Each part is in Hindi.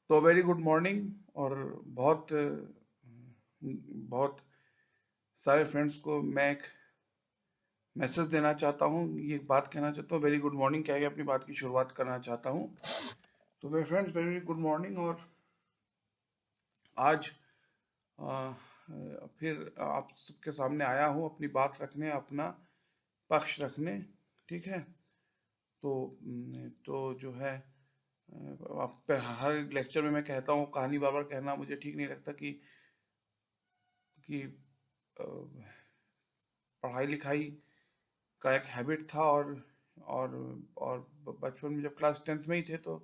तो वेरी गुड मॉर्निंग। और बहुत बहुत सारे फ्रेंड्स को मैं एक मैसेज देना चाहता हूँ, ये एक बात कहना चाहता हूँ। वेरी गुड मॉर्निंग कह के अपनी बात की शुरुआत करना चाहता हूँ। तो वे फ्रेंड्स, वेरी गुड मॉर्निंग। और आज अ, फिर आप सबके सामने आया हूँ अपनी बात रखने, अपना पक्ष रखने। ठीक है। तो जो है, आप पे हर लेक्चर में मैं कहता हूँ, कहानी बार बार कहना मुझे ठीक नहीं लगता कि अ, पढ़ाई लिखाई का एक हैबिट था। और और बचपन में जब क्लास 10th में ही थे तो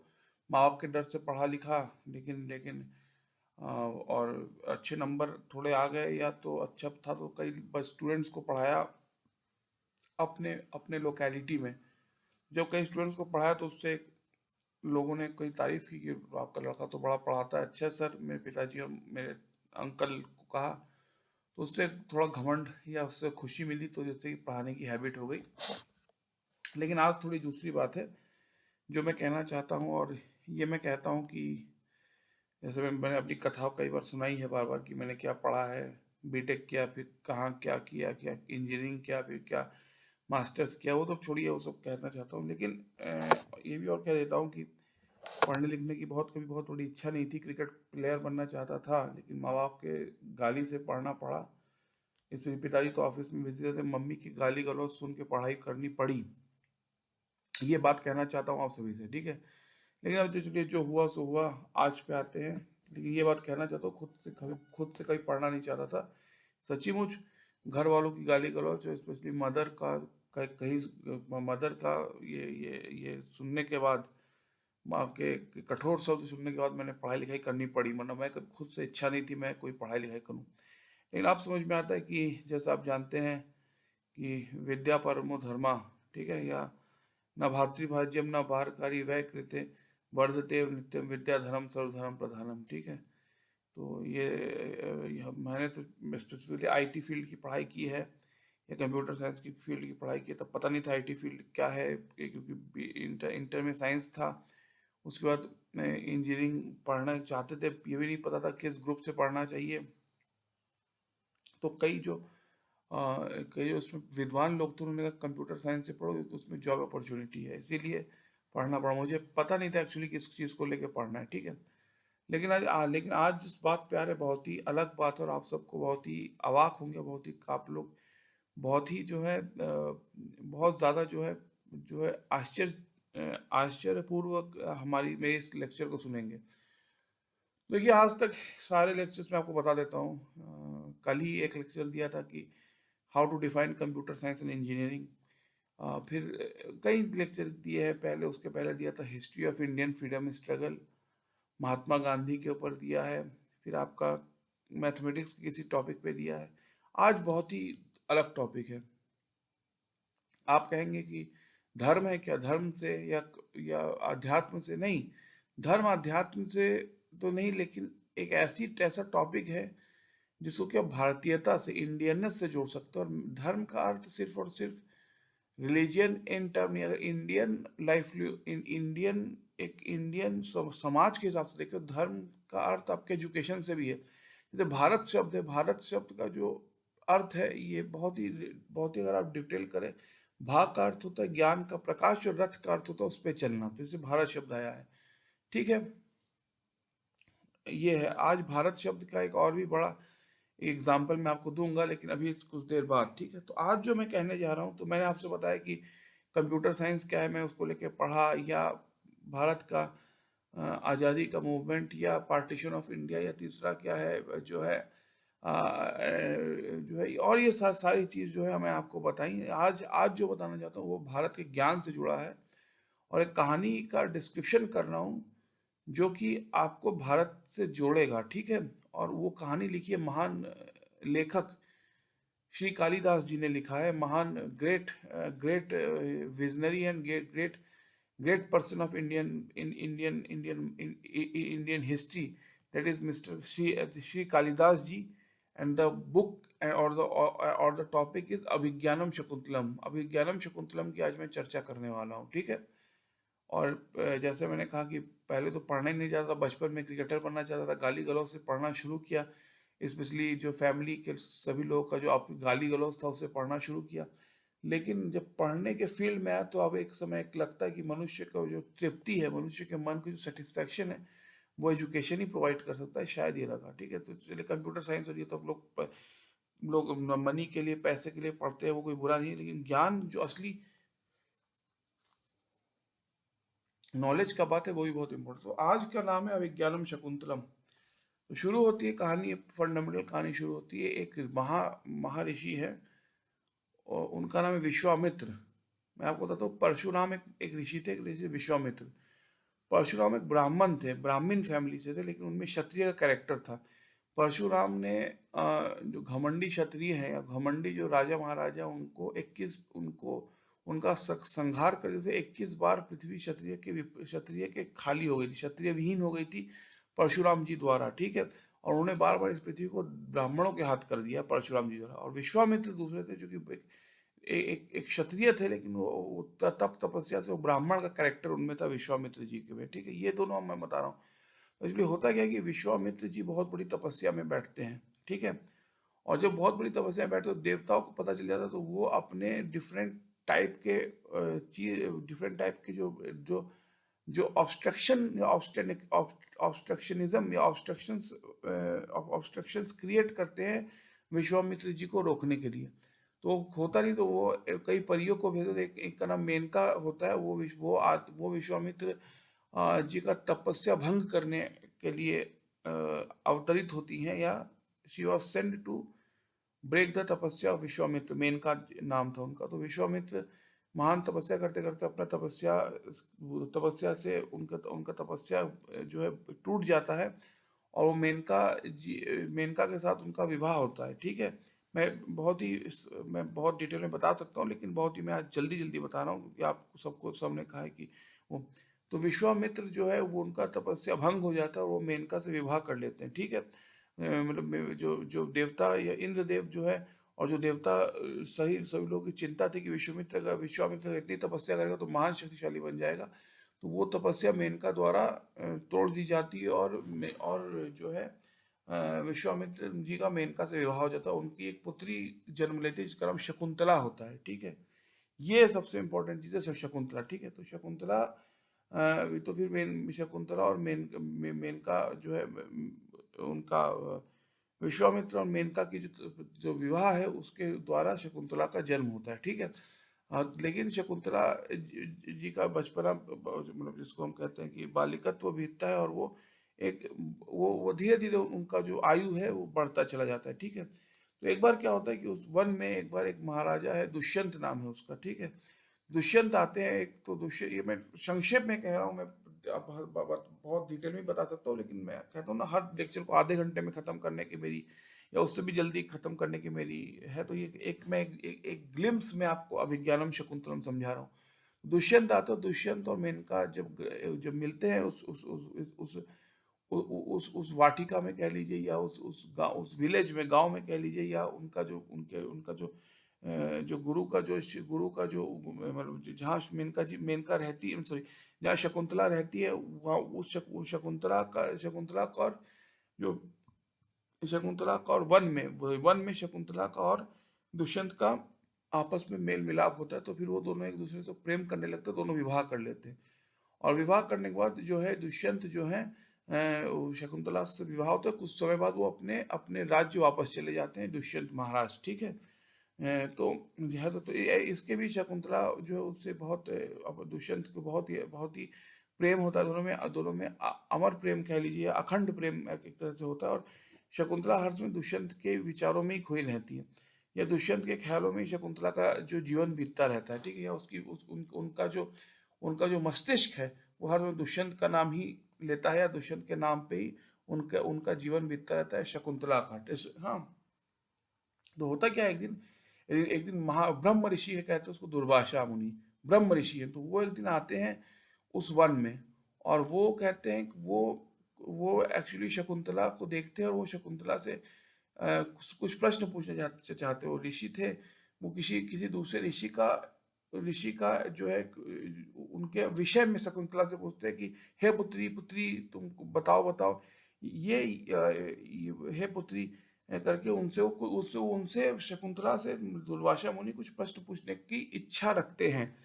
माँ बाप के डर से पढ़ा लिखा। लेकिन और अच्छे नंबर थोड़े आ गए, या तो अच्छा था तो कई बस स्टूडेंट्स को पढ़ाया अपने अपने लोकेलिटी में। जब कई स्टूडेंट्स को पढ़ाया तो उससे लोगों ने कई तारीफ की कि आपका लड़का तो बड़ा पढ़ाता है। अच्छा सर, मेरे पिताजी और मेरे अंकल को कहा, तो उससे थोड़ा घमंड या उससे खुशी मिली, तो जैसे कि पढ़ाने की हैबिट हो गई। लेकिन आज थोड़ी दूसरी बात है जो मैं कहना चाहता हूँ। और ये मैं कहता हूँ कि जैसे मैंने अपनी कथा कई बार सुनाई है बार बार कि मैंने क्या पढ़ा है, बीटेक किया, फिर कहाँ क्या किया, क्या इंजीनियरिंग किया, फिर क्या मास्टर्स किया, वो तो छोड़िए, वो सब कहना चाहता हूँ। लेकिन ये भी और कह देता हूँ कि पढ़ने लिखने की कभी बहुत बड़ी इच्छा नहीं थी। क्रिकेट प्लेयर बनना चाहता था, लेकिन माँ बाप के गाली से पढ़ना पड़ा। इसमें पिताजी तो ऑफिस में बिजी रहते, मम्मी की गाली गलौज सुन के पढ़ाई करनी पड़ी। ये बात कहना चाहता हूँ आप सभी से, ठीक है। लेकिन अब चलिए, जो हुआ सो हुआ। आज पे आते हैं। लेकिन ये बात कहना चाहता हूँ, खुद से कभी पढ़ना नहीं चाहता था सचीमुच। घर वालों की गाली गलौज, स्पेशली कहीं मदर का ये सुनने के बाद, माँ के कठोर शब्द सुनने के बाद मैंने पढ़ाई लिखाई करनी पड़ी, वरना मैं कभी खुद से इच्छा नहीं थी मैं कोई पढ़ाई लिखाई करूँ। लेकिन आप समझ में आता है कि जैसा आप जानते हैं कि विद्या परमो धर्मा, ठीक है, या न भातृभाज्यम न बाहरकारी वै कृते वर्धते नित्यम विद्या धर्म सर्वधर्म प्रधानम। ठीक है। तो मैंने तो स्पेसिफिकली आईटी फील्ड की पढ़ाई की है, या कंप्यूटर साइंस की फील्ड की पढ़ाई की है। तब पता नहीं था आईटी फील्ड क्या है, क्योंकि इंटर में साइंस था। उसके बाद मैं इंजीनियरिंग पढ़ना चाहते थे, ये भी नहीं पता था किस ग्रुप से पढ़ना चाहिए। तो कई जो उसमें विद्वान लोग थे, उन्होंने कहा कंप्यूटर साइंस से पढ़ो, उसमें जॉब अपॉर्चुनिटी है, इसीलिए पढ़ना पड़ा। मुझे पता नहीं था एक्चुअली किस चीज़ को लेकर पढ़ना है, ठीक है। लेकिन आज जिस बात पे आ रहे, बहुत ही अलग बात है, और आप सबको बहुत ही अवाक होंगे, बहुत ही आप लोग बहुत ही जो है बहुत ज़्यादा जो है आश्चर्यपूर्वक हमारी मेरे इस लेक्चर को सुनेंगे। देखिए, आज तक सारे लेक्चर्स में आपको बता देता हूँ। कल ही एक लेक्चर दिया था कि how to define computer science and engineering. फिर कई लेक्चर दिए हैं पहले। उसके पहले दिया था history of Indian freedom struggle, Mahatma Gandhi के ऊपर दिया है। फिर आपका मैथमेटिक्स के किसी टॉपिक पे दिया है। आज बहुत ही अलग टॉपिक है। आप कहेंगे कि धर्म है क्या, धर्म से या अध्यात्म से? नहीं, धर्म अध्यात्म से तो नहीं, लेकिन एक ऐसा टॉपिक है जिसको कि आप भारतीयता से, इंडियननेस से जोड़ सकते हो। और धर्म का अर्थ सिर्फ और सिर्फ रिलीजियन इन टर्म नहीं। अगर इंडियन लाइफ इंडियन एक इंडियन समाज के हिसाब से देखें, तो धर्म का अर्थ आपके एजुकेशन से भी है। जैसे भारत शब्द है, भारत शब्द का जो अर्थ है, ये बहुत ही अगर आप डिटेल करें, भा का अर्थ होता है ज्ञान का प्रकाश, और रथ का अर्थ होता है उस पर चलना, तो इसे भारत शब्द आया है। ठीक है। ये है आज भारत शब्द का एक और भी बड़ा एग्जाम्पल मैं आपको दूंगा, लेकिन अभी कुछ देर बाद। ठीक है। तो आज जो मैं कहने जा रहा हूँ, तो मैंने आपसे बताया कि कंप्यूटर साइंस क्या है, मैं उसको लेके पढ़ा, या भारत का आज़ादी का मूवमेंट, या पार्टीशन ऑफ इंडिया, या तीसरा क्या है जो है, और ये सारी चीज़ जो है मैं आपको बताई। आज आज जो बताना चाहता हूँ वो भारत के ज्ञान से जुड़ा है, और एक कहानी का डिस्क्रिप्शन कर रहा हूँ जो कि आपको भारत से जोड़ेगा। ठीक है। और वो कहानी लिखी है महान लेखक श्री कालिदास जी ने लिखा है। महान great great visionary and great great great person of Indian history, that is mister Shri Kalidas ji. And the book और the topic is Abhijnanam Shakuntalam. Abhijnanam Shakuntalam की आज मैं चर्चा करने वाला हूँ। ठीक है। और जैसे मैंने कहा कि पहले तो पढ़ना ही नहीं चाहता, बचपन में क्रिकेटर बनना चाहता था, गाली गलौज से पढ़ना शुरू किया, स्पेशली जो फैमिली के सभी लोगों का जो आप गाली गलौज था उससे पढ़ना शुरू किया। लेकिन जब पढ़ने के फील्ड में आया तो अब एक समय एक लगता है कि मनुष्य का जो तृप्ति है, मनुष्य के मन की जो सेटिस्फैक्शन है, वो एजुकेशन ही प्रोवाइड कर सकता है, शायद ये लगा। ठीक है, तो चलिए कंप्यूटर साइंस और ये तो अब लोग मनी के लिए, पैसे के लिए पढ़ते हैं, वो कोई बुरा नहीं है, लेकिन ज्ञान जो असली नॉलेज का बात है वो भी बहुत इंपॉर्टेंट। तो आज का नाम है अभिज्ञानम शकुंतलम। तो शुरू होती है कहानी, फंडामेंटल कहानी शुरू होती है। एक महर्षि है और उनका नाम है विश्वामित्र। मैं आपको बताता हूँ, परशुराम एक ऋषि थे, एक ऋषि विश्वामित्र। परशुराम एक ब्राह्मण थे, ब्राह्मण फैमिली से थे, लेकिन उनमें क्षत्रिय का कैरेक्टर था। परशुराम ने जो घमंडी क्षत्रिय हैं या घमंडी जो राजा महाराजा, उनको 21 उनको उनका संहार कर दिए थे। 21 बार पृथ्वी क्षत्रिय के खाली हो गई थी, क्षत्रिय विहीन हो गई थी परशुराम जी द्वारा। ठीक है, और उन्होंने बार बार इस पृथ्वी को ब्राह्मणों के हाथ कर दिया परशुराम जी द्वारा। और विश्वामित्र दूसरे थे, जो कि एक क्षत्रिय थे, लेकिन वो तप तपस्या से वो ब्राह्मण का कैरेक्टर उनमें था विश्वामित्र जी के में। ठीक है, ये दोनों मैं बता रहा हूँ। तो इसलिए होता क्या है कि विश्वामित्र जी बहुत बड़ी तपस्या में बैठते हैं। ठीक है, और जब बहुत बड़ी तपस्या में बैठते तो देवताओं को पता चल जाता, तो वो अपने डिफरेंट टाइप के चीज, डिफरेंट टाइप के जो जो जो ऑब्स्ट्रक्शनिज्म या ऑब्स्ट्रक्शंस क्रिएट करते हैं विश्वामित्र जी को रोकने के लिए। तो होता नहीं, तो वो कई परियों को भेजते। एक का नाम मेनका होता है, वो विश्वामित्र जी का तपस्या भंग करने के लिए अवतरित होती हैं, या she was send to break the tapasya of Vishwamitra. Menaka नाम था उनका। तो विश्वामित्र महान तपस्या करते करते अपना तपस्या तपस्या से उनका उनका तपस्या जो है टूट जाता है, और वो मेनका के साथ उनका विवाह होता है। ठीक है, मैं बहुत डिटेल में बता सकता हूँ, लेकिन बहुत ही मैं आज जल्दी जल्दी बता रहा हूँ, क्योंकि आपको सबको सबने कहा है कि वो, तो विश्वामित्र जो है वो उनका तपस्या भंग हो जाता है और वो मेनका से विवाह कर लेते हैं। ठीक है, मतलब जो जो देवता या इंद्रदेव जो है, और जो देवता सही सभी लोगों की चिंता थी कि विश्वामित्र इतनी तपस्या करेगा तो महान शक्तिशाली बन जाएगा। तो वो तपस्या मेनका द्वारा तोड़ दी जाती है, और जो है विश्वामित्र जी का मेनका से विवाह हो जाता है। उनकी एक पुत्री जन्म लेती है जिसका नाम शकुंतला होता है। ठीक है, ये सबसे इम्पोर्टेंट चीज़ है शकुंतला। ठीक है, तो शकुंतला तो फिर शकुंतला और मेनका जो है उनका विश्वामित्र और मेनका की जो जो विवाह है उसके द्वारा शकुंतला का जन्म होता है। ठीक है, लेकिन शकुंतला जी का बचपना, मतलब जिसको हम कहते हैं कि बालिकत्व बीतता है, और एक वो धीरे धीरे उनका जो आयु है वो बढ़ता चला जाता है। ठीक है, तो एक बार क्या होता है कि उस वन में एक बार एक महाराजा है, दुष्यंत नाम है उसका। ठीक है, दुष्यंत आते हैं। एक तो दुष्यंत, ये मैं संक्षेप में कह रहा हूँ, मैं अब बहुत डिटेल में बता सकता हूँ, लेकिन मैं कहता हूँ ना, हर लेक्चर को आधे घंटे में खत्म करने की मेरी, या उससे भी जल्दी खत्म करने की मेरी है। तो ये एक ग्लिम्स में आपको अभिज्ञानम शकुंतलम समझा रहा हूँ। दुष्यंत आते हो, दुष्यंत और मेनका जब जब मिलते हैं उस वाटिका में कह लीजिए, या उस विलेज में, गांव में कह लीजिए, या उनका जो जो गुरु का जो मतलब जहाँ मेनका रहती है, सॉरी, जहाँ शकुंतला रहती है, वहाँ शकुंतला का और जो शकुंतला का और वन में शकुंतला का और दुष्यंत का आपस में मेल मिलाप होता है। तो फिर वो दोनों एक दूसरे से प्रेम करने लगते हैं, दोनों विवाह कर लेते हैं। और विवाह करने के बाद जो है दुष्यंत जो है वो शकुंतला से विवाह होता है, कुछ समय बाद वो अपने अपने राज्य वापस चले जाते हैं, दुष्यंत महाराज। ठीक है, तो यह तो इसके भी शकुंतला जो है उससे बहुत अब दुष्यंत को बहुत ही प्रेम होता है दोनों में अमर प्रेम कह लीजिए, अखंड प्रेम एक तरह से होता है। और शकुंतला हर समय दुष्यंत के विचारों में ही खोई रहती है, या दुष्यंत के ख्यालों में ही शकुंतला का जो जीवन बीतता रहता है। ठीक है, या उनका जो मस्तिष्क है वो हर समय दुष्यंत का नाम ही लेता है, या दुष्यंत के नाम पे ही उनका उनका जीवन बीतता रहता है, शकुंतला का। हाँ, तो होता क्या है, एक दिन महा ब्रह्म ऋषि है, कहते हैं उसको दुर्वासा मुनि, ब्रह्म ऋषि है। तो वो एक दिन आते हैं उस वन में, और वो कहते हैं कि वो एक्चुअली शकुंतला को देखते हैं, और वो शकुंतला से कुछ प्रश्न पूछना चाहते हो। ऋषि थे वो, किसी किसी दूसरे ऋषि का जो है उनके विषय में शकुंतला से पूछते हैं कि हे पुत्री पुत्री तुम बताओ बताओ हे पुत्री करके उनसे शकुंतला से दुर्वासा मुनि कुछ प्रश्न पूछने की इच्छा रखते हैं।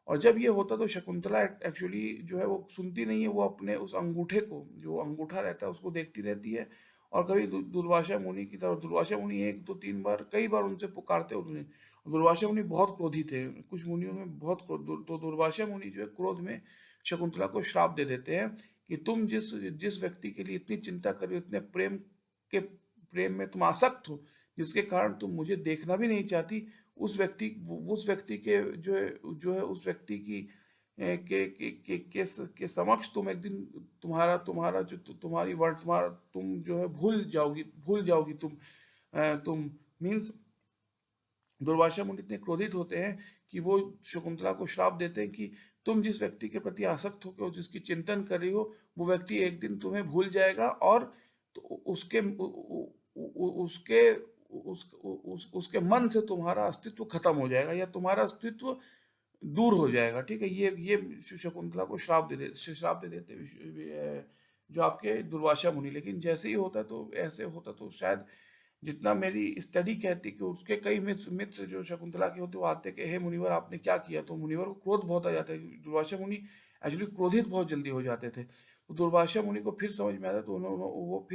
और जब ये होता तो शकुंतला एक्चुअली जो है वो सुनती नहीं है, वो अपने उस अंगूठे को, जो अंगूठा रहता है उसको देखती रहती है। और कभी दुर्वासा मुनि की तरफ, दुर्वासा मुनि एक दो तीन बार कई बार उनसे पुकारते उन्हें। दुर्वासा मुनि बहुत क्रोधी थे, कुछ मुनियों में बहुत क्रोध, तो दुर्वासा मुनि जो है क्रोध में शकुंतला को श्राप दे देते हैं कि तुम जिस जिस व्यक्ति के लिए इतनी चिंता कर रही हो, इतने प्रेम में तुम आसक्त हो, जिसके कारण तुम मुझे देखना भी नहीं चाहती, उस व्यक्ति के जो है उस व्यक्ति की के समक्ष तुम एक दिन तुम्हारा तुम्हारा जो तुम्हारी वर्तमान तुम जो है भूल जाओगी तुम मीन्स दुर्वासा मुनि इतने क्रोधित होते हैं कि वो शकुंतला को श्राप देते हैं कि तुम जिस व्यक्ति के प्रति आसक्त होकर हो, जिसकी चिंतन कर रही हो, वो व्यक्ति एक दिन तुम्हें भूल जाएगा और तो उसके उसके उसके मन से तुम्हारा अस्तित्व खत्म हो जाएगा या तुम्हारा अस्तित्व दूर हो जाएगा। ठीक है, ये शकुंतला को श्राप दे देते जो आपके दुर्वासा मुनि। लेकिन जैसे ही होता तो ऐसे होता तो शायद जितना मेरी स्टडी कहती कि उसके कई मित्र मित्र जो शकुंतला के होते वो आते कि हे मुनिवर आपने क्या किया, तो मुनिवर को क्रोध बहुत आ जाता है। दुर्वासा मुनि एक्चुअली क्रोधित बहुत जल्दी हो जाते थे। तो दुर्वासा मुनि को फिर समझ में आता तो उन्होंने वो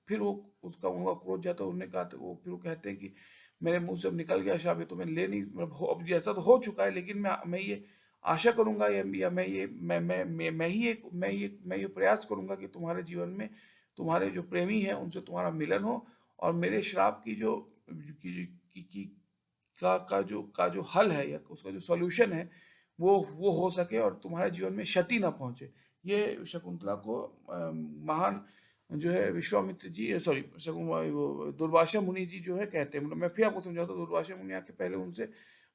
फिर वो उसका उनका क्रोध जाता, उन्होंने कहा तो वो फिर वो कहते हैं कि मेरे मुंह से अब निकल गया श्राप, ये तो मैं ले नहीं, अब जैसा तो हो चुका है, लेकिन मैं ये आशा करूंगा या मैं ये प्रयास करूंगा कि तुम्हारे जीवन में तुम्हारे जो प्रेमी हैं उनसे तुम्हारा मिलन हो और मेरे श्राप की जो की का जो हल है या उसका जो सॉल्यूशन है वो हो सके और तुम्हारे जीवन में क्षति ना पहुंचे। ये शकुंतला को महान जो है विश्वामित्र जी, सॉरी वो दुर्वासा मुनि जी जो है कहते हैं। मतलब मैं फिर आपको समझाता हूँ, दुर्वासा मुनि आके पहले उनसे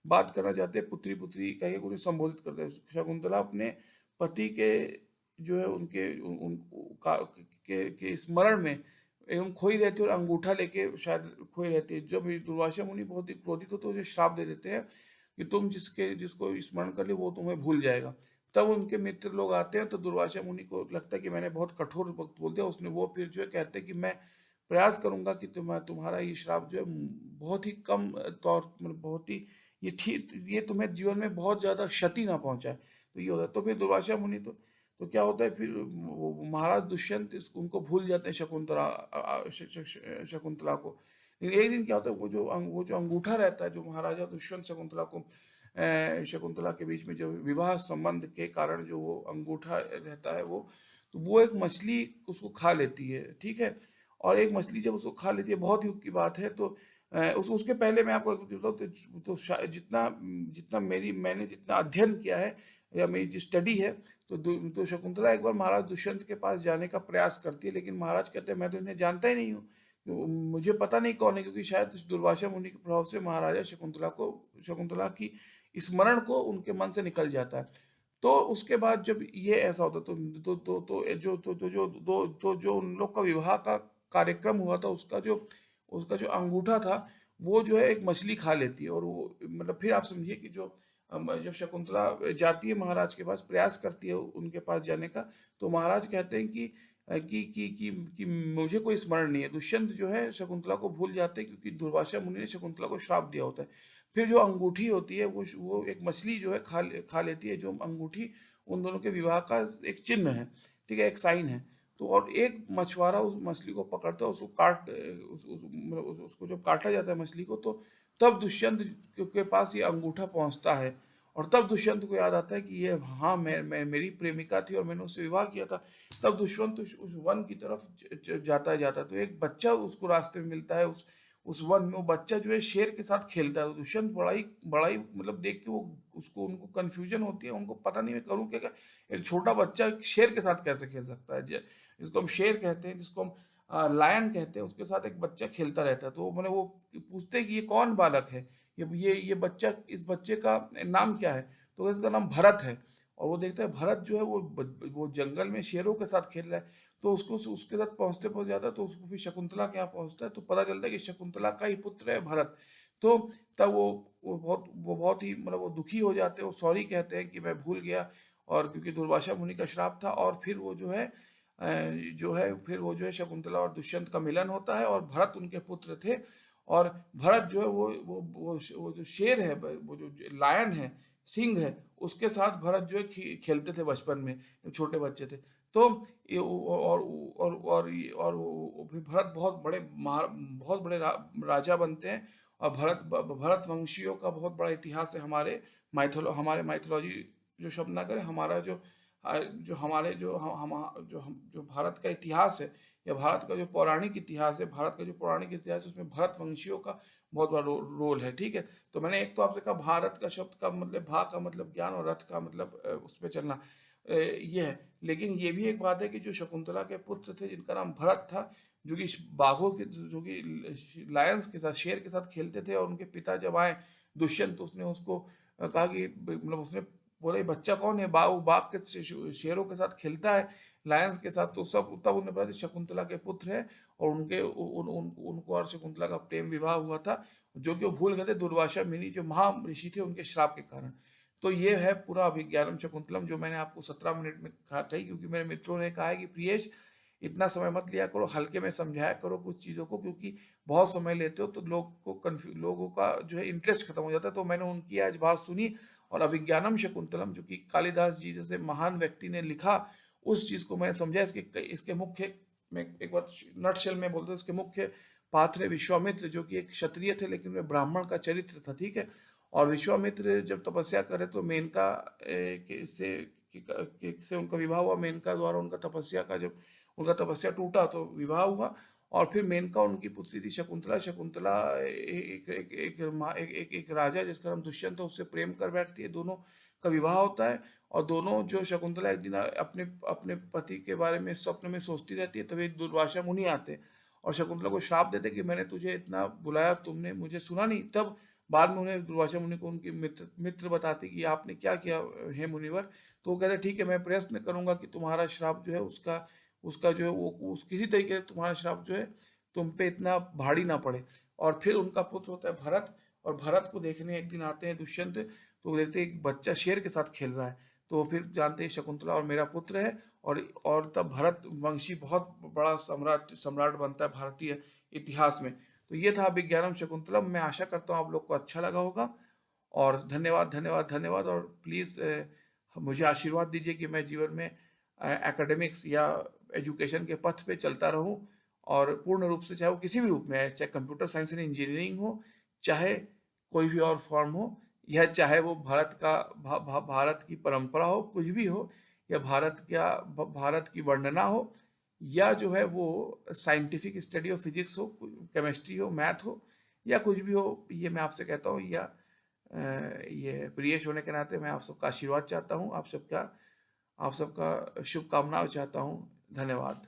बात करना चाहते हैं, पुत्री पुत्री कह के उन्हें संबोधित करते हैं। शकुंतला अपने पति के जो है उनके उन के स्मरण में एवं खोई रहती है और अंगूठा लेके शायद खोई रहती है। जब दुर्वासा मुनि बहुत ही क्रोधित होते हैं, उसे श्राप दे देते हैं कि तुम जिसको स्मरण कर ली वो तुम्हें भूल जाएगा। तब उनके मित्र लोग आते हैं तो दुर्वासा मुनि को लगता है कि मैंने बहुत कठोर वक्त बोल दिया उसने, वो फिर जो है कहते हैं कि मैं प्रयास करूंगा कि तुम्हारा ये श्राप जो है बहुत ही कम तौर मतलब बहुत ही ये तुम्हें जीवन में बहुत ज्यादा क्षति ना पहुंचाए। तो ये होता है। तो फिर दुर्वासा मुनि तो क्या होता है फिर वो महाराज दुष्यंत उनको भूल जाते हैं शकुंतला को। लेकिन एक दिन क्या होता है, वो जो अंगूठा रहता है जो महाराजा दुष्यंत शकुंतला के बीच में जो विवाह संबंध के कारण जो वो अंगूठा रहता है वो एक मछली उसको खा लेती है। ठीक है, और एक मछली जब उसको खा लेती है, बहुत ही की बात है, तो उसके पहले मैं आपको बताऊं जितना मैंने जितना अध्ययन किया है या मेरी जो स्टडी है, तो शकुंतला एक बार महाराज दुष्यंत के पास जाने का प्रयास करती है, लेकिन महाराज कहते हैं मैं तो इन्हें जानता ही नहीं हूँ, तो मुझे पता नहीं कौन है, क्योंकि शायद इस दुर्वासा मुनि के प्रभाव से महाराजा शकुंतला की स्मरण को उनके मन से निकल जाता है। तो उसके बाद जब ये ऐसा होता तो जो उन लोग का विवाह का कार्यक्रम हुआ था उसका जो अंगूठा था वो जो है एक मछली खा लेती है। और वो मतलब फिर आप समझिए कि जब शकुंतला जाती है महाराज के पास, प्रयास करती है उनके पास जाने का, तो महाराज कहते हैं कि मुझे कोई स्मरण नहीं है। दुष्यंत जो है शकुंतला को भूल जाते हैं क्योंकि दुर्वासा मुनि ने शकुंतला को श्राप दिया होता है। फिर जो अंगूठी होती है वो एक मछली जो है खा लेती है, जो अंगूठी उन दोनों के विवाह का एक चिन्ह है। ठीक है, एक साइन है। तो और एक मछुआरा उस मछली को पकड़ता है, उसको उसको जब काटा जाता है मछली को, तो तब दुष्यंत के पास ये अंगूठा पहुंचता है। और तब दुष्यंत को याद आता है कि ये हाँ मैं मेरी प्रेमिका थी और मैंने उससे विवाह किया था। तब दुष्यंत उस वन की तरफ जाता है, तो एक बच्चा उसको रास्ते में मिलता है। उस वन में वो बच्चा जो है शेर के साथ खेलता है। तो दुष्यंत बड़ा ही मतलब देख के वो उसको उनको कंफ्यूजन होती है, उनको पता नहीं मैं करूँ क्या क्या। एक छोटा बच्चा शेर के साथ कैसे खेल सकता है, जिसको हम शेर कहते हैं, जिसको हम लायन कहते हैं, उसके साथ एक बच्चा खेलता रहता है। तो मैंने वो पूछते हैं कि ये कौन बालक है, ये बच्चा, इस बच्चे का नाम क्या है, तो इसका नाम भरत है। और वो देखता है भरत जो है वो जंगल में शेरों के साथ खेल रहा है। तो उसके साथ पहुंचते जाता है, तो उसको फिर शकुंतला के यहाँ पहुंचता है, तो पता चलता है कि शकुंतला का ही पुत्र है भरत। तो तब वो बहुत ही मतलब वो दुखी हो जाते हैं, वो सॉरी कहते हैं कि मैं भूल गया। और क्योंकि दुर्वासा मुनि का श्राप था, और फिर वो जो है फिर वो जो है शकुंतला और दुष्यंत का मिलन होता है, और भरत उनके पुत्र थे। और भरत जो है वो जो शेर है, वो जो लायन है, सिंह है, उसके साथ भरत जो है खेलते थे बचपन में, जब छोटे बच्चे थे। तो ये फिर भरत बहुत बड़े राजा बनते हैं। और भरत वंशियों का बहुत बड़ा इतिहास है हमारे माइथोलॉजी, जो शब्द ना करे, हमारा जो जो हमारे जो जो भारत का इतिहास है, या भारत का जो पौराणिक इतिहास है, उसमें भरत वंशियों का बहुत बड़ा रोल है। ठीक है, तो मैंने एक तो आपसे कहा भारत का शब्द का मतलब, भा का मतलब ज्ञान, और रथ का मतलब उस पर चलना, ये है। लेकिन ये भी एक बात है कि जो शकुंतला के पुत्र थे, जिनका नाम भरत था, जो कि जो कि लायंस के साथ, शेर के साथ खेलते थे, और उनके पिता जब आए दुष्यंत, तो उसने उसको कहा कि मतलब उसने बोला ये बच्चा कौन है, बाघ के शेरों के साथ खेलता है, लायंस के साथ। तो सब तब उन्हें पता शकुंतला के पुत्र है, और उनको और शकुंतला का प्रेम विवाह हुआ था, जो कि वो भूल गए थे दुर्वासा मुनि, जो महा ऋषि थे, उनके श्राप के कारण। तो ये है पूरा अभिज्ञानम शकुंतलम, जो मैंने आपको 17 मिनट में कही, क्योंकि मेरे मित्रों ने कहा है कि प्रियेश, इतना समय मत लिया करो, हल्के में समझाया करो कुछ चीज़ों को, क्योंकि बहुत समय लेते हो तो लोगों का जो है इंटरेस्ट खत्म हो जाता है। तो मैंने उनकी आज बात सुनी, और अभिज्ञानम शकुंतलम, जो कि कालिदास जी जैसे महान व्यक्ति ने लिखा, उस चीज़ को मैंने समझा। इसके मुख्य, मैं एक बात नटशेल में बोलता हूँ, इसके मुख्य पात्र है विश्वामित्र, जो कि एक क्षत्रिय थे, लेकिन वे ब्राह्मण का चरित्र था। ठीक है, और विश्वामित्र जब तपस्या करे, तो मेनका से उनका विवाह हुआ। मेनका द्वारा जब उनका तपस्या टूटा, तो विवाह हुआ। और फिर मेनका उनकी पुत्री थी शकुंतला। शकुंतला एक राजा जिसका नाम दुष्यंत था, उससे प्रेम कर बैठती है, दोनों का विवाह होता है। और दोनों, जो शकुंतला एक दिन अपने अपने पति के बारे में स्वप्न में सोचती रहती है, तभी दुर्वासा मुनि आते हैं, और शकुंतला को श्राप देते कि मैंने तुझे इतना बुलाया, तुमने मुझे सुना नहीं। तब बाद में उन्हें, दुर्वासा मुनि को उनकी मित्र बताती कि आपने क्या किया हे मुनिवर। तो वो कहते ठीक है, मैं प्रयत्न करूंगा कि तुम्हारा श्राप जो है, उसका उसका जो है किसी तरीके से तुम्हारा श्राप जो है तुम पे इतना भारी ना पड़े। और फिर उनका पुत्र होता है भरत, और भरत को देखने एक दिन आते हैं दुष्यंत, तो वो देखते हैं एक बच्चा शेर के साथ खेल रहा है। तो वो फिर जानते हैं शकुंतला और मेरा पुत्र है। और तब भरत वंशी बहुत बड़ा सम्राट सम्राट बनता है भारतीय इतिहास में। तो ये था विज्ञानम शकुंतलम। मैं आशा करता हूँ आप लोग को अच्छा लगा होगा, और धन्यवाद धन्यवाद धन्यवाद। और प्लीज़ मुझे आशीर्वाद दीजिए कि मैं जीवन में एकेडमिक्स या एजुकेशन के पथ पे चलता रहूं, और पूर्ण रूप से, चाहे वो किसी भी रूप में है, चाहे कंप्यूटर साइंस एंड इंजीनियरिंग हो, चाहे कोई भी और फॉर्म हो, या चाहे वो भारत की परंपरा हो, कुछ भी हो, या भारत की वर्णना हो, या जो है वो साइंटिफिक स्टडी ऑफ फिजिक्स हो, केमिस्ट्री हो, मैथ हो, या कुछ भी हो। ये मैं आपसे कहता हूँ, या ये प्रियेश होने के नाते मैं आप सबका आशीर्वाद चाहता हूँ, आप सबका शुभकामनाएं चाहता हूँ। धन्यवाद।